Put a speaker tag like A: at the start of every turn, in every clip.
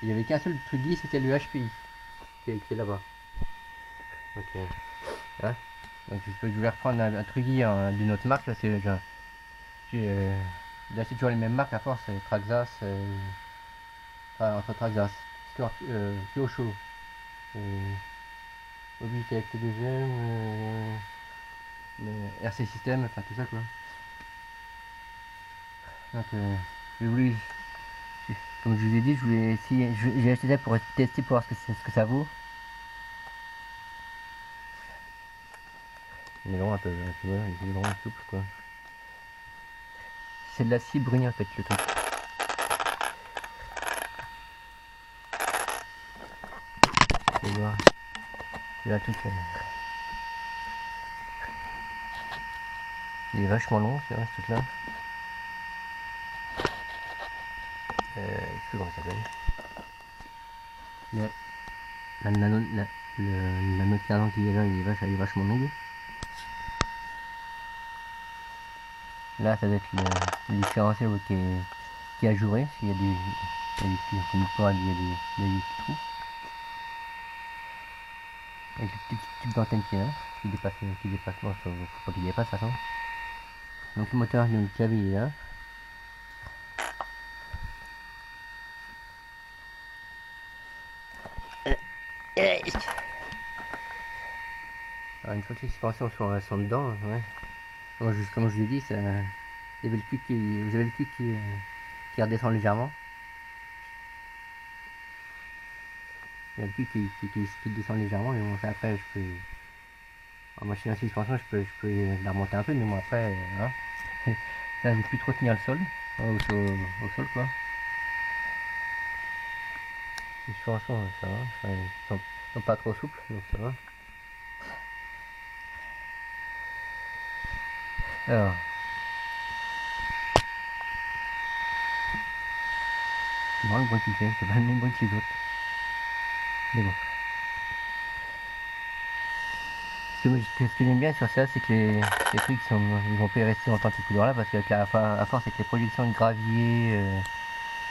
A: Il n'y avait qu'un seul Truggy, c'était le HPI qui est là-bas. Ok. Hein, donc je voulais reprendre un Truggy d'une autre marque. Là, là, c'est toujours les mêmes marques à force. Traxxas, entre Traxxas, Kyosho, Mobitech T2M, RC System, enfin tout ça quoi. Donc j'ai voulu, comme je vous ai dit, je voulais essayer, j'ai acheté ça pour tester pour voir ce que ça vaut. Il est long un peu, tu vois, il est long souple quoi. C'est de la scie bruni en fait le truc. Je vais voir. Il a tout. Il est vachement long, c'est vrai ce truc là. Je sais plus comment ça s'appelle. L'anneau de cardan qui est là, il est vachement long. Là, ça doit être le différentiel qui est ajouré, s'il y a des petits trous. Avec le petit tube d'antenne qui est là, qui dépasse, bon, faut pas qu'il dépasse de toute façon. Donc le moteur du clavier il est là. Alors, une fois que les suspensions sont dedans, ouais. Comme je l'ai dit, ça, vous avez le cul qui redescend légèrement. Il y a le cul qui descend légèrement, et bon, ça, après je peux. En machine à suspension, je peux la remonter un peu, mais moi après, hein, ça, j'ai plus trop tenir le sol, au sol quoi. Les suspensions, ça va, ils sont pas trop souples, donc ça va. Alors, c'est vraiment le bruit qu'il fait, c'est pas le même bruit que les autres. Mais bon. Ce que j'aime bien sur ça, c'est que les trucs ils vont pas rester longtemps ces couleurs là, parce qu'avec à force avec les projections de gravier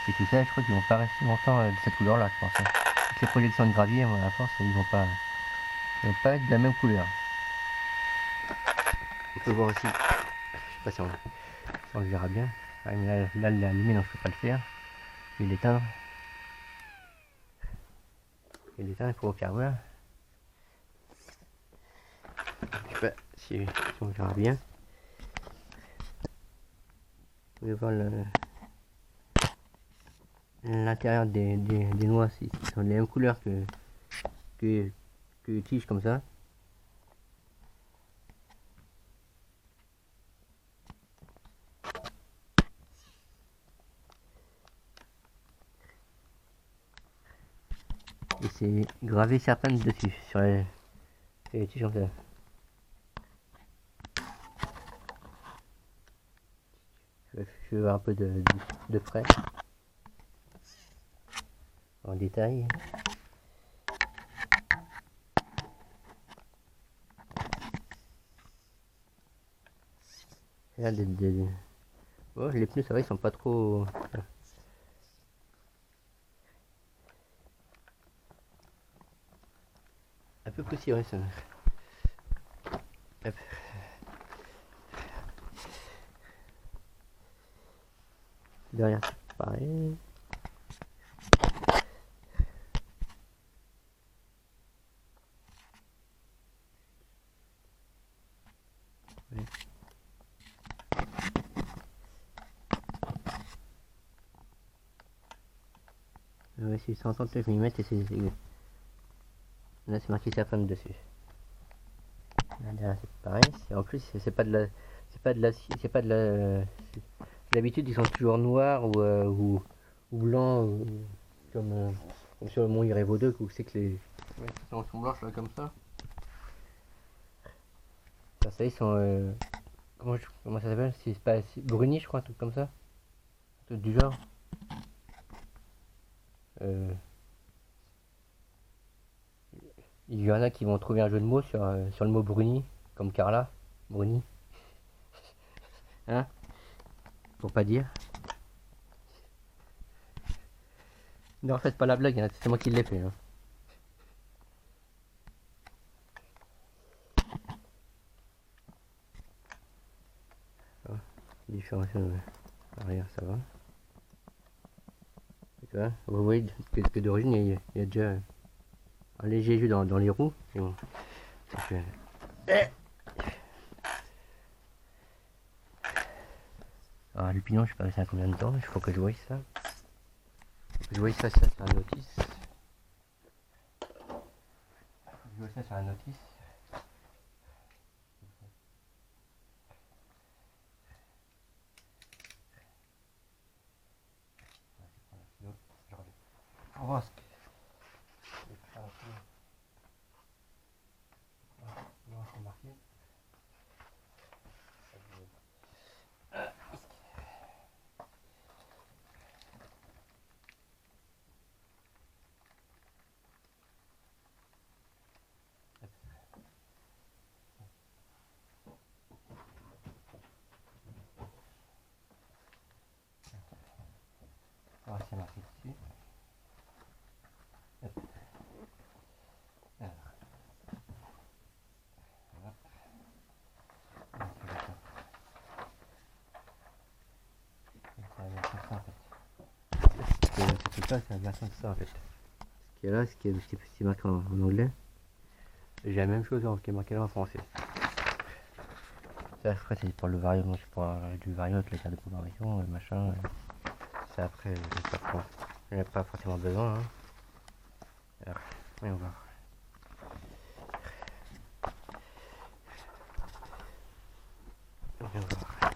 A: et tout ça, je crois qu'ils vont pas rester longtemps de cette couleur là, je pense. Hein. Avec les projections de gravier, à force, ils vont pas être de la même couleur. On peut voir aussi, je sais pas si on le verra bien. Ah, mais là il est allumé, donc je peux pas le faire. Je vais l'éteindre. Je vais l'éteindre pour faire voir. Je sais pas si on le verra bien. Vous pouvez voir l'intérieur des noix, si sont les mêmes couleurs que tige comme ça. Et c'est gravé serpent dessus, sur les tiges comme ça. Je vais voir un peu de près, en détail. Là, oh, les pneus, ça va, ils sont pas trop. Un peu poussiéreux ça. Hop. Derrière, c'est pareil. Ouais. Ouais, c'est 139 mm et c'est. Là, c'est marqué serpent dessus. Là, derrière, c'est pareil. En plus, c'est pas de la. C'est pas de la. D'habitude, ils sont toujours noirs ou blancs, comme sur le mont Irevo 2, où c'est que les. Ouais, sont blanches là, comme ça. Ça, ils sont. Comment ça s'appelle? C'est pas bruni, je crois, un truc comme ça. Un truc du genre. Il y en a qui vont trouver un jeu de mots sur le mot bruni, comme Carla. Bruni. Hein? Pour pas dire. Non, faites pas la blague, hein, c'est moi qui l'ai fait. Hein. Ah, différence arrière, ça va. Tu vois, vous voyez que d'origine, il y a déjà un léger jus dans les roues. Et bon, alors, le pignon, je sais pas c'est à combien de temps, il faut que je voie ça. Je voyais ça sur la notice. Je vois ça sur la notice. On va voir ce que c'est marqué. On va voir c'est marqué dessus. Hop. Alors, voilà. Ça va bien comme ça en fait. Ce truc là, c'est la version de ça en fait. Ce qui est là, ce qui est marqué en anglais. J'ai la même chose qui est marqué là en français. Ça après c'est pour le variant, c'est pour du variant avec les cartes de programmation, machin. Ça après, j'en ai pas forcément besoin. Hein. Alors, voyons voir. Voyons voir.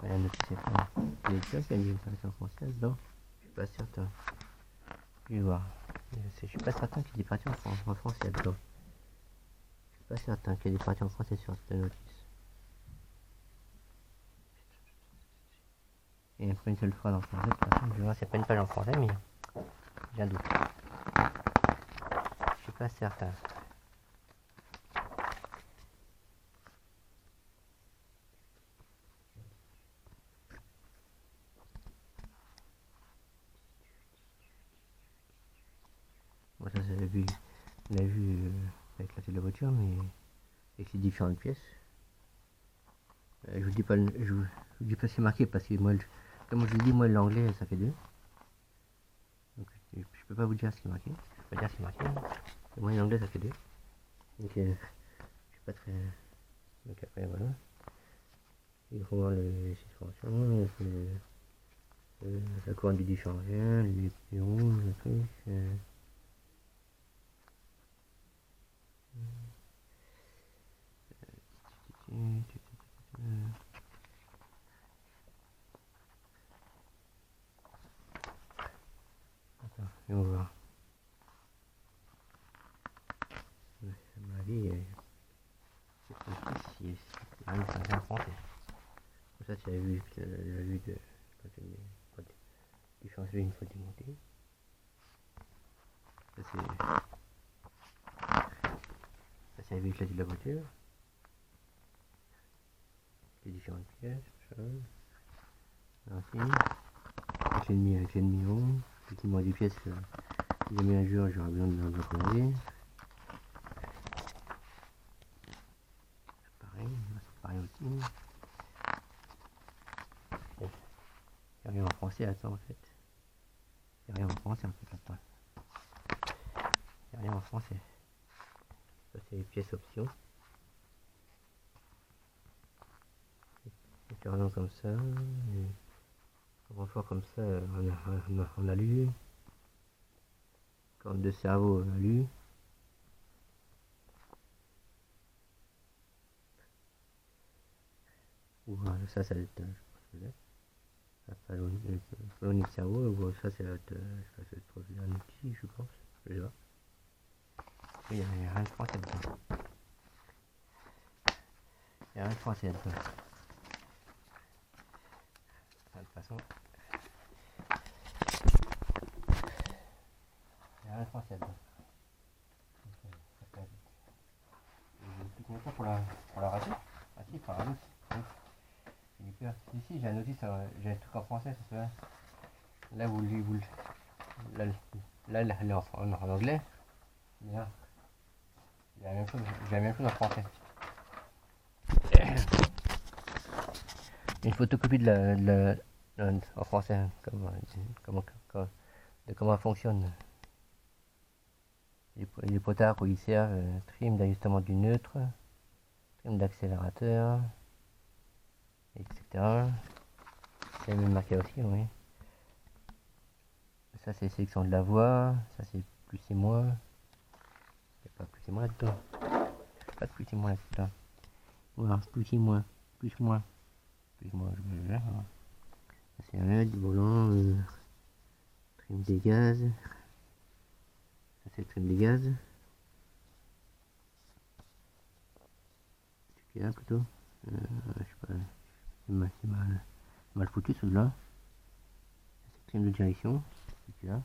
A: Rien de plus pas. Il est sûr qu'il y a une version française, non? Je suis pas certain. Je vais voir. Je suis pas certain qu'il y ait des parties en français dedans. Je suis pas certain qu'il y ait des parties en français sur cette notice. Et après une seule fois dans le français, de toute façon, je vois, c'est pas une page en français, mais j'ai un doute. Je suis pas certain. Bon, ça, c'est la vue avec la clé de la voiture, mais avec les différentes pièces. Je vous dis pas, je vous dis pas c'est marqué parce que moi, comme je vous dis, moi l'anglais ça fait deux. Donc je peux pas vous dire ce qui est marqué. Je peux pas dire ce qui est marqué. Moi l'anglais ça fait deux. Donc je suis pas très. Donc après voilà. Il faut voir les situations, la couronne du différentiel, les pions, le truc. Attends, et on va voir. À ma vie, c'est compliqué si ça vient en français. Ça c'est la vue de différentiel une fois démonté. Ça c'est la vue éclatée de la voiture. Les différentes pièces, ainsi. Avec l'ennemi rond. Effectivement des pièces que j'ai mis un jour, j'aurais besoin de le commander. Pareil, c'est pareil aussi. Il n'y a rien en français à ça en fait. Il n'y a rien en français en fait là-bas. Il n'y a rien en français. Ça c'est les pièces options. Et carrément comme ça. Et renfort comme ça, on a lu. Corne de cerveau, on a lu. Ou ça va être. Colonie de cerveau, ou ça c'est un outil, je pense. Je sais pas. Il n'y a rien de français dedans. Il n'y a rien de français dedans. De toute façon, il n'y a rien de français dedans. Plus combien de temps pour la rater? Ah si, il faut un autre. J'ai peur. Ici, j'ai un notice, j'ai un truc en français, c'est ça. là, là, là, elle est en anglais. Mais là, il y a la même chose, j'ai la même chose en français. Une photocopie en français, hein, de comment elle fonctionne. Les potards où ils servent, trim d'ajustement du neutre, trim d'accélérateur, etc. C'est même marqué aussi, oui. Ça c'est sélection de la voix, ça c'est plus et moins. Il n'y a pas plus et moins là-dedans. Pas de plus et moins là-dedans. Voilà, plus et moins, plus moins. Plus moins, je vais c'est un du volant, trim des gaz. Ça c'est le trim des gaz. C'est là plutôt. Je sais pas, c'est mal foutu celui-là. C'est le trim de direction. C'est là.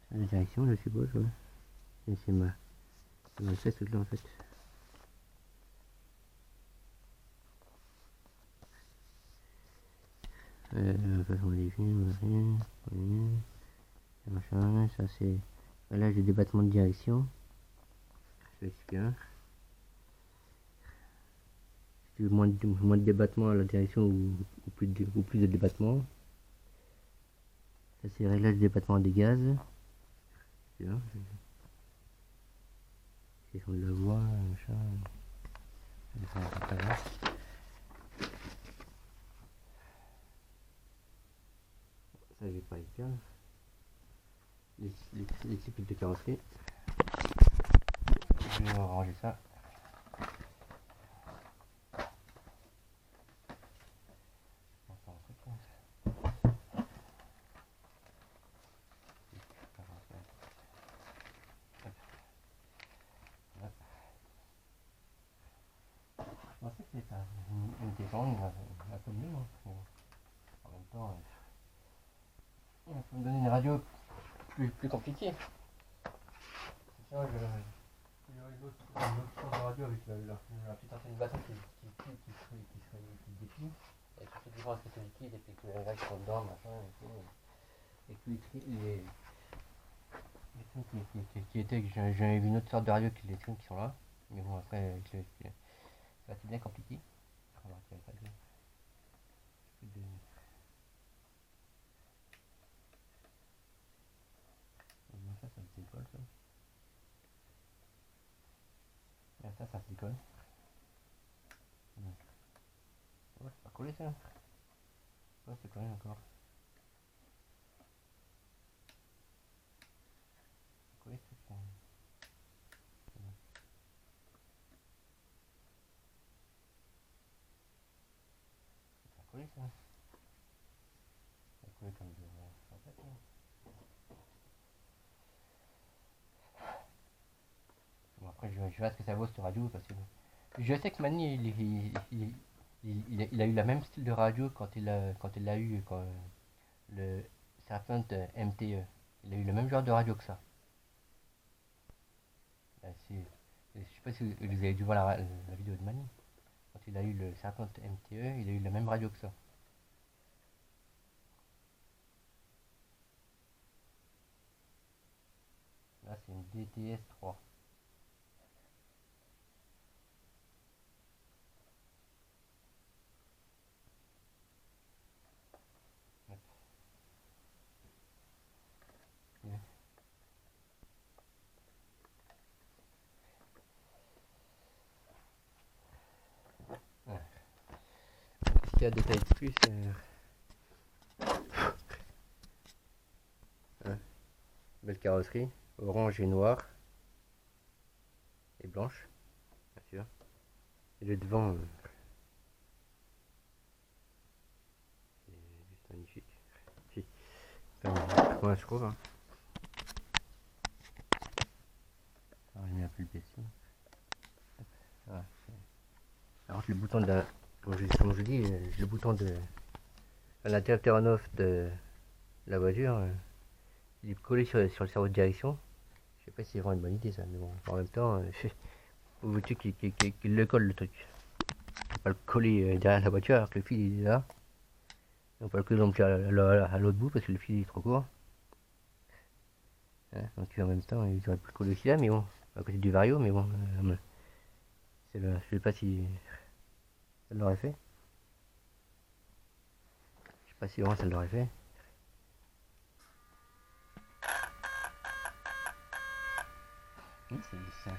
A: C'est la direction, je suppose, ouais. Et c'est mal fait celui-là en fait. Façon modifiée, machin, ça c'est là j'ai des battements de direction. Je vais expliquer. Si moins de débattements à la direction ou plus de débattements. Ça c'est réglage des débattements des gaz. C'est sur la voie, machin. Ça j'ai pas été. Les cycles de carrosserie. Je vais ranger ça. Je pensais que c'était une télécommande un peu mieux, hein. En même temps, il faut me donner une radio plus compliquée. C'est ça, l'autre radio avec la petite antenne batterie qui déplie, et qui fait différence que c'est liquide, et puis que les règles sont dedans, machin, et tout. Et que les trucs qui étaient, j'avais vu une autre sorte de radio que les trucs qui sont là, mais bon, après, c'est bien compliqué. Ça se décolle, ça. Ça se décolle. Ouais, c'est pas collé, ça. Ouais, c'est collé encore. C'est collé, c'est ça. C'est pas collé, ça. C'est collé comme de... En fait, bon, après, je vois ce que ça vaut, cette radio, parce que... Je sais que Mani, il a eu le même style de radio quand il a eu le Serpent MTE. Il a eu le même genre de radio que ça. Là, je sais pas si vous avez dû voir la vidéo de Mani. Quand il a eu le Serpent MTE, il a eu la même radio que ça. Là, c'est une DTS 3. Ce qu'il y a détaillé de plus, belle carrosserie, orange et noir, et blanche, bien sûr. Et le devant, c'est juste magnifique. Moi je trouve. Hein. Alors, j'ai mis un peu le PC. Voilà. Alors le bouton de comme je dis, le bouton de l'interrupteur on off de la voiture, il est collé sur le cerveau de direction. Je sais pas si c'est vraiment une bonne idée ça, mais bon, en même temps, vous voulez qu'il le colle le truc. Faut pas le coller derrière la voiture alors que le fil il est là. On peut le dompter à l'autre bout parce que le fil est trop court. Hein, donc en même temps, ils auraient pu le coller aussi là, mais bon, à côté du vario, mais bon, je sais pas si ça l'aurait fait. Je sais pas si vraiment ça l'aurait fait. Ça.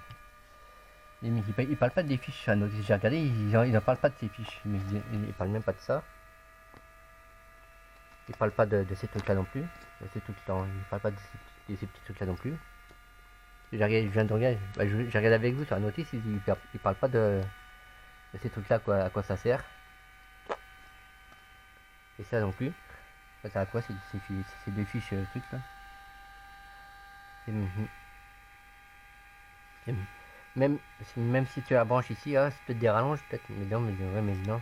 A: Les mecs, ils parlent pas des fiches. J'ai regardé, ils en parlent pas de ces fiches. Mais ils parlent même pas de ça. Ils parlent pas de ces trucs là non plus. Ils parlent pas de ces petits trucs là non plus. Je viens de regarder, j'ai regardé avec vous sur la notice, ils parlent pas de ces trucs là, à quoi ça sert. Et ça non plus. Ça sert à quoi ces deux fiches trucs là. Même si tu la branches ici, ah, c'est peut-être des rallonges, peut-être, mais non, mais non.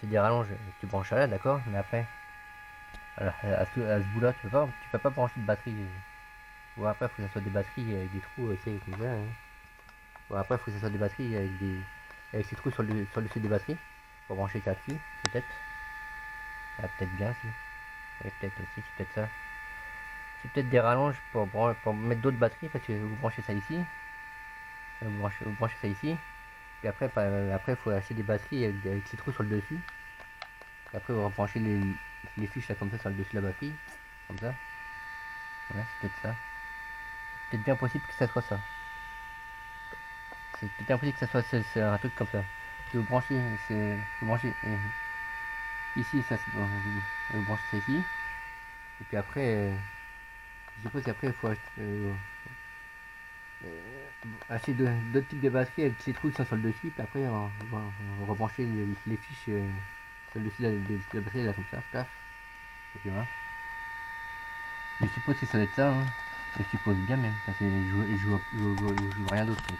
A: C'est des rallonges, tu branches là, d'accord, mais après, voilà, à ce bout-là, tu peux pas brancher de batterie. Ou après, il faut que ça soit des batteries avec des trous, c'est comme ça. Hein. Ou après, il faut que ça soit des batteries avec ces trous sur le dessus des batteries pour brancher ça dessus, peut-être. Ah, peut-être bien, si. Et peut-être aussi, c'est peut-être ça. C'est peut-être des rallonges pour mettre d'autres batteries, parce que vous branchez ça ici. Vous branchez ça ici. Puis après, il faut acheter des batteries avec ces trous sur le dessus. Et après, vous branchez les fiches là comme ça sur le dessus de la batterie. Comme ça. Voilà, c'est peut-être ça. C'est peut-être bien possible que ça soit ça. C'est peut-être impossible que ça soit un truc comme ça. Si vous branchez, ici, ça vous branchez ça ici. Et puis après, je suppose qu'après il faut acheter d'autres types de batteries avec ces trous qui sont sur le dessus. Puis après on va rebrancher les fiches sur le dessus de la batterie là comme ça. Paf. Et puis voilà. Je suppose que ça doit être ça. Hein. Je suppose bien même. Parce que je joue rien d'autre. Donc,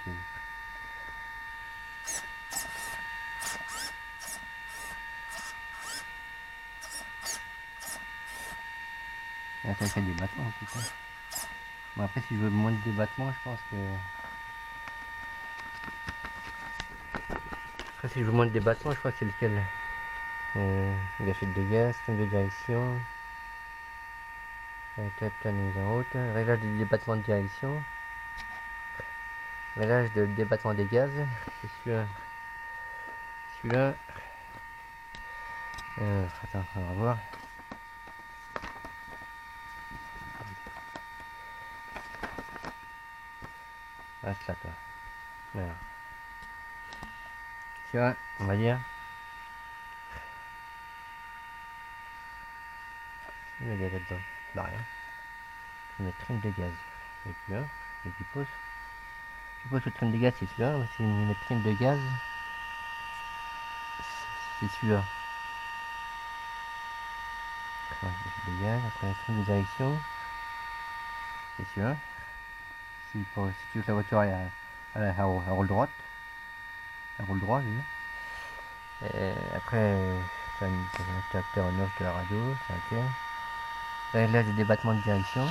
A: là, ça fait des battements en tout cas. Bon après si je veux moins de débattements, je pense que... Après si je veux moins de débattements, je crois que c'est lequel gâchette de gaz, système de direction, capteur de mise en route, réglage de débattement de direction, réglage de débattement des gaz, c'est celui-là, attends, on va voir. Ah, c'est là, toi. Alors, celui-là, on va dire. Il y a là-dedans. Bah rien. Je vais mettre traîne de gaz. Et puis là, et puis pose. Je suppose que le traîne de gaz c'est celui-là. Si je mets traîne de gaz, c'est celui-là. Traîne de gaz, après traîne de direction, c'est celui-là. Si tu veux que la voiture elle roule droite, elle roule droit, je veux dire. Et après, c'est un capteur en off de la radio, c'est ok. Réglage de débattement de direction,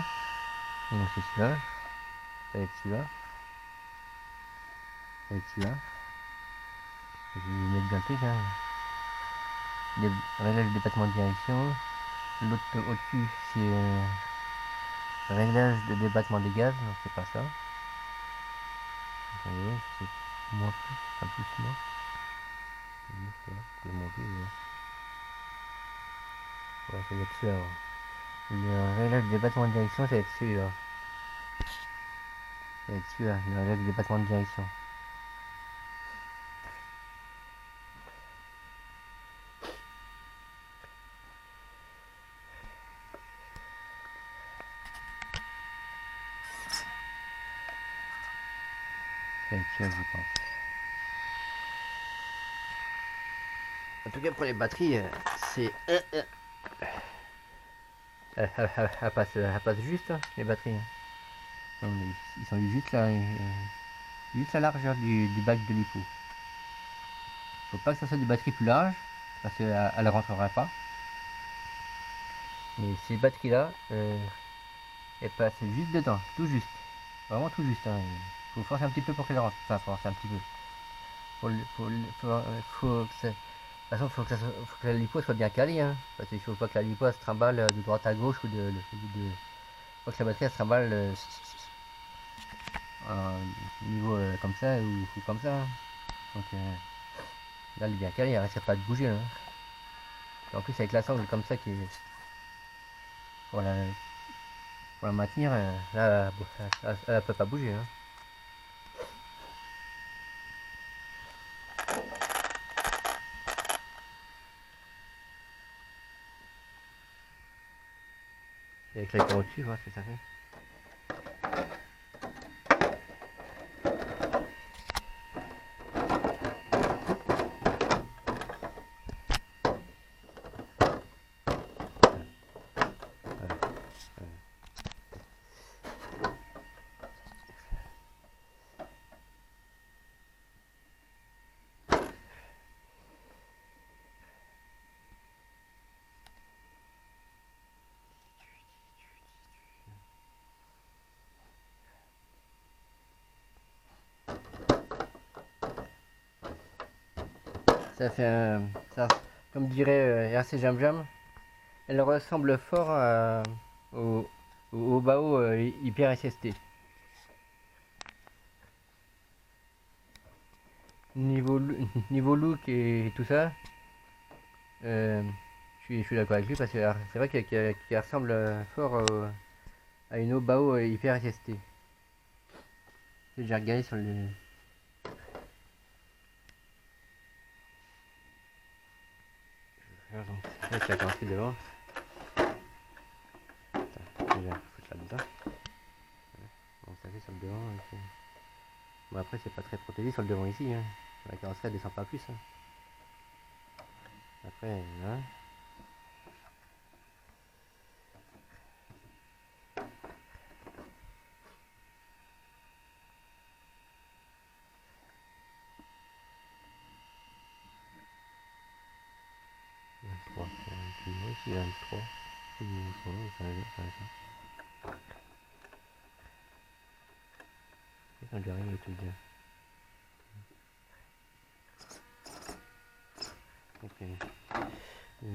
A: donc c'est celui-là, ça va être celui-là, ça va être celui-là. Je vais mettre bien le truc, hein. Réglage de débattement de direction, l'autre au-dessus c'est réglage de débattement des gaz, donc c'est pas ça. Attendez, c'est moins plus, un plus moins. Le monter, ouais, ça va être celui-là. Le réglage de débattement de direction, ça va être celui-là. Ça va être celui-là, le réglage de débattement de direction. Ça va être celui-là, je pense. En tout cas, pour les batteries, c'est... Elle passe juste, hein, les batteries. Non, ils sont juste là, juste la largeur du bac de l'IPO. Faut pas que ça soit des batteries plus larges, parce qu'elle ne rentrera pas. Mais ces batteries-là, elles passent juste dedans, tout juste. Vraiment tout juste. Hein. Faut forcer un petit peu pour qu'elles rentrent. Enfin, forcer un petit peu. Faut que ça... façon, faut que la lipo soit bien calée, hein, parce qu'il faut pas que la lipo se trimballe de droite à gauche ou faut que la batterie elle se trimballe niveau comme ça ou comme ça. Hein. Donc là, elle est bien calée, elle risque pas de bouger. Hein. Et en plus, avec la sangle comme ça qui est pour la maintenir, là, elle peut pas bouger. Hein. Et avec l'écran au-dessus, voir ce que ça fait. Ça fait comme dirait RC Jam Jam, elle ressemble fort au Bao Hyper SST. Niveau look et tout ça, je suis d'accord avec lui parce que c'est vrai qu'elle ressemble fort à une Bao Hyper SST. J'ai déjà regardé sur le. Là, tu as commencé devant. Attends, déjà, foutre là-dedans. Bon, ça fait sur le devant. Bon, après, c'est pas très protégé sur le devant ici. Hein. La carrosserie descend pas plus. Hein. Après, là. Il y a 3. Ça lui arrive tout bien. Ok. Il y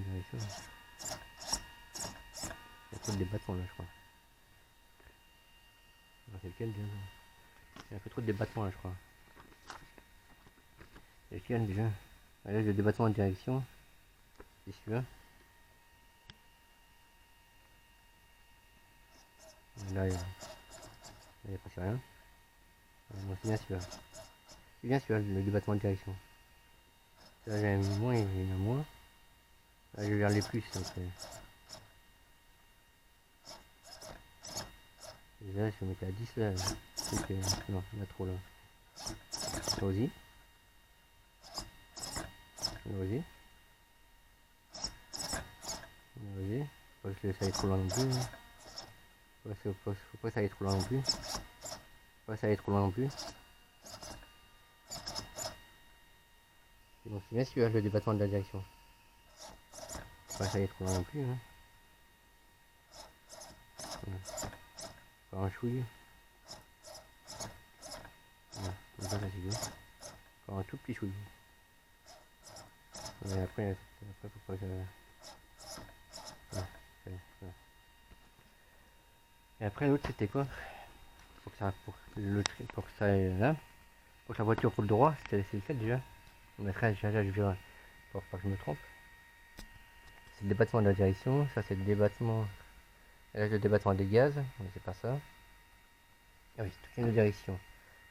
A: a trop de débattements là, je crois. C'est lequel déjà? Il y a un peu trop de débattements là, je crois. C'est lequel déjà? Ah, là, j'ai le débattement en direction. C'est celui-là. Là, il n'y a presque rien. Bon, c'est bien celui-là. C'est bien celui-là, le débattement de direction. Là, j'ai mis moins, il y en a moins. Là, je vais vers les plus. Donc, et là, je vais mettre à 10 là. Donc, non, il y en a trop là. Vas-y. Vas-y. Vas-y. Faut pas que ça aille trop loin non plus. Faut pas que ça aille trop loin non plus. Faut pas que ça aille trop loin non plus. Bon, c'est bien celui-là, le débattement de la direction. Faut pas que ça aille trop loin non plus. Hein. Encore un chouille. Comme ça, c'est bien. Encore un tout petit chouille. Et après, faut pas que ça... Et après, l'autre, c'était quoi? Pour que ça aille là. Pour que la voiture roule droit, c'est lequel déjà? On mettrait je verrai pour pas que je me trompe. C'est le débattement de la direction, ça c'est le débattement. Et là le débattement des gaz, mais c'est pas ça. Ah oui, c'est toute une direction.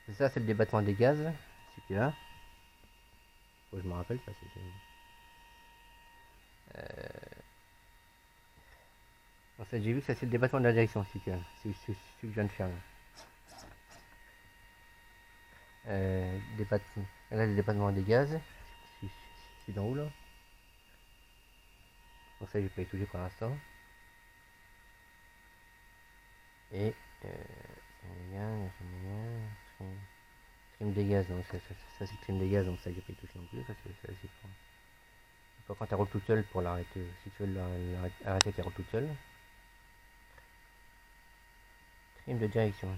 A: Et ça c'est le débattement des gaz, celui-là. Faut que je me rappelle parce que en fait j'ai vu que ça c'est le débattement de la direction, celui-là. C'est celui que je viens de faire là. Débattement. Et là le débattement des gaz. C'est d'en haut là. Bon ça j'ai pas y toucher pour l'instant. Et trim des gaz, donc ça c'est le trim des gaz, donc ça j'ai pas y touché non plus, parce que ça c'est pas quand elle roule toute seule pour l'arrêter, si tu veux l'arrêter qu'elle roule toute seule. Trim de direction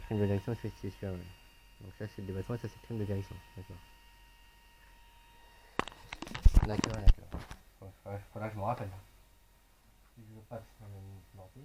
A: c'est celui-là, ouais. Donc ça c'est le débattement, ça c'est le trim de direction, d'accord. D'accord, d'accord. Faudra que je me rappelle. Si je veux pas se planter.